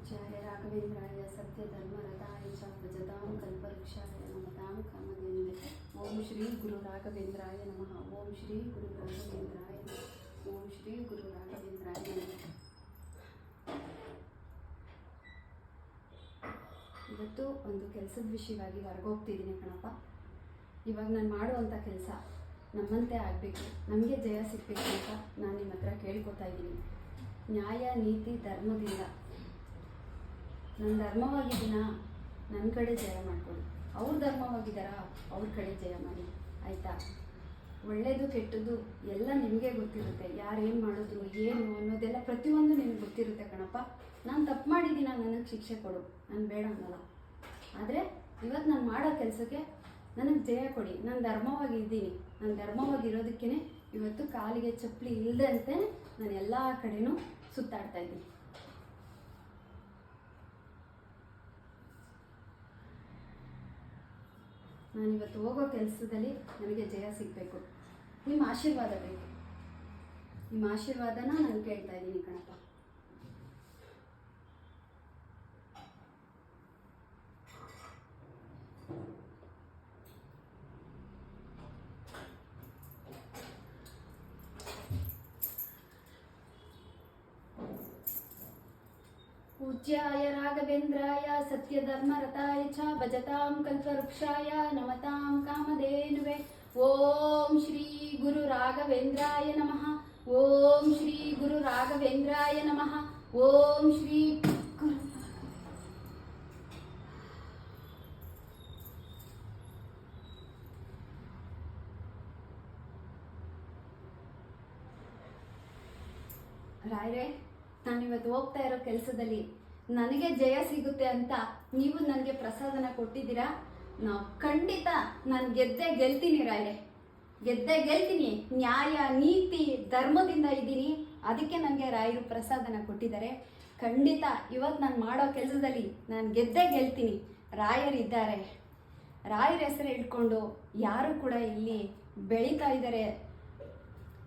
जय राघवेंद्राय सत्यधर्मरताय च भजतां कल्पवृक्षाय नमतां कामधेनवे। ओम श्री गुरु राघवेंद्राय नमः। ओम श्री गुरु राघवेंद्राय नमः। ओम श्री गुरु राघवेंद्राय नमः। ಇವತ್ತು ಒಂದು ಕೆಲಸದ ವಿಷಯವಾಗಿ ಹೊರಗೋಗ್ತಿದ್ದೀನಿ ಕಣಪ್ಪ. ಇವಾಗ ನಾನು ಮಾಡುವಂಥ ಕೆಲಸ ನಮ್ಮಂತೆ ಆಗಬೇಕು, ನಮಗೆ ಜಯ ಸಿಗಬೇಕು ಅಂತ ನಾನು ನಿಮ್ಮ ಹತ್ರ ಕೇಳ್ಕೊತಾ ಇದ್ದೀನಿ. ನ್ಯಾಯ ನೀತಿ ಧರ್ಮದಿಂದ ನನ್ನ ಧರ್ಮವಾಗಿದ್ದೀನ, ನನ್ನ ಕಡೆ ಜಯ ಮಾಡ್ಕೊಳ್ಳಿ. ಅವ್ರ ಧರ್ಮವಾಗಿದ್ದಾರಾ, ಅವ್ರ ಕಡೆ ಜಯ ಮಾಡಿ, ಆಯಿತಾ? ಒಳ್ಳೆಯದು ಕೆಟ್ಟದ್ದು ಎಲ್ಲ ನಿಮಗೆ ಗೊತ್ತಿರುತ್ತೆ. ಯಾರು ಏನು ಮಾಡಿದ್ರು ಏನು ಅನ್ನೋದೆಲ್ಲ ಪ್ರತಿಯೊಂದು ನಿನಗೆ ಗೊತ್ತಿರುತ್ತೆ ಕಣಪ್ಪ. ನಾನು ತಪ್ಪು ಮಾಡಿದ್ದೀನ, ನನಗೆ ಶಿಕ್ಷೆ ಕೊಡು, ನಾನು ಬೇಡ ಅನ್ನಲ್ಲ. ಆದರೆ ಇವತ್ತು ನಾನು ಮಾಡೋ ಕೆಲಸಕ್ಕೆ ನನಗೆ ಜಯ ಕೊಡಿ. ನಾನು ಧರ್ಮವಾಗಿದ್ದೀನಿ, ನಾನು ಧರ್ಮವಾಗಿರೋದಕ್ಕೇ ಇವತ್ತು ಕಾಲಿಗೆ ಚಪ್ಪಲಿ ಇಲ್ಲದಂತೆ ನಾನು ಎಲ್ಲ ಕಡೆನೂ ಸುತ್ತಾಡ್ತಾ ಇದ್ದೀನಿ. ನಾನಿವತ್ತು ಹೋಗೋ ಕೆಲಸದಲ್ಲಿ ನನಗೆ ಜಯ ಸಿಗಬೇಕು. ನಿಮ್ಮ ಆಶೀರ್ವಾದ ಬೇಕು. ನಿಮ್ಮ ಆಶೀರ್ವಾದನ ನಾನು ಕೇಳ್ತಾ ಇದ್ದೀನಿ ಕಣಪ್ಪ. पूज्याय राघवेंद्राय सत्यधर्मरताय च भजतां कल्पवृक्षाय नमतां कामधेनवे। ओम श्री गुरु राघवेंद्राय नमः। ओम श्री गुरु राघवेंद्राय नमः। ओम श्री गुरु ರಾಯರೇ, ನಾನಿವತ್ತು ಹೋಗ್ತಾ ಇರೋ ಕೆಲಸದಲ್ಲಿ ನನಗೆ ಜಯ ಸಿಗುತ್ತೆ ಅಂತ ನೀವು ನನಗೆ ಪ್ರಸಾದನ ಕೊಟ್ಟಿದ್ದೀರಾ. ನಾವು ಖಂಡಿತ ನಾನು ಗೆದ್ದೇ ಗೆಲ್ತೀನಿ ರಾಯರೇ, ಗೆದ್ದೇ ಗೆಲ್ತೀನಿ. ನ್ಯಾಯ ನೀತಿ ಧರ್ಮದಿಂದ ಇದ್ದೀನಿ, ಅದಕ್ಕೆ ನನಗೆ ರಾಯರು ಪ್ರಸಾದನ ಕೊಟ್ಟಿದ್ದಾರೆ. ಖಂಡಿತ ಇವತ್ತು ನಾನು ಮಾಡೋ ಕೆಲಸದಲ್ಲಿ ನಾನು ಗೆದ್ದೇ ಗೆಲ್ತೀನಿ. ರಾಯರಿದ್ದಾರೆ, ರಾಯರ ಹೆಸರು ಇಟ್ಕೊಂಡು ಯಾರು ಕೂಡ ಇಲ್ಲಿ ಬೆಳೀತಾ ಇದ್ದಾರೆ.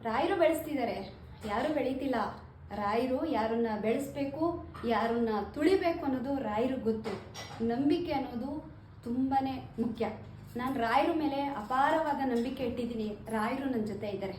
ರಾಯರು ಬೆಳೆಸ್ತಿದ್ದಾರೆ, ಯಾರು ಬೆಳೀತಿಲ್ಲ. ರಾಯರು ಯಾರನ್ನ ಬೆಳೆಸ್ಬೇಕು, ಯಾರನ್ನ ತುಳಿಬೇಕು ಅನ್ನೋದು ರಾಯರಿಗೆ ಗೊತ್ತು. ನಂಬಿಕೆ ಅನ್ನೋದು ತುಂಬಾ ಮುಖ್ಯ. ನಾನು ರಾಯರ ಮೇಲೆ ಅಪಾರವಾದ ನಂಬಿಕೆ ಇಟ್ಟಿದ್ದೀನಿ. ರಾಯರು ನನ್ನ ಜೊತೆ ಇದ್ದಾರೆ.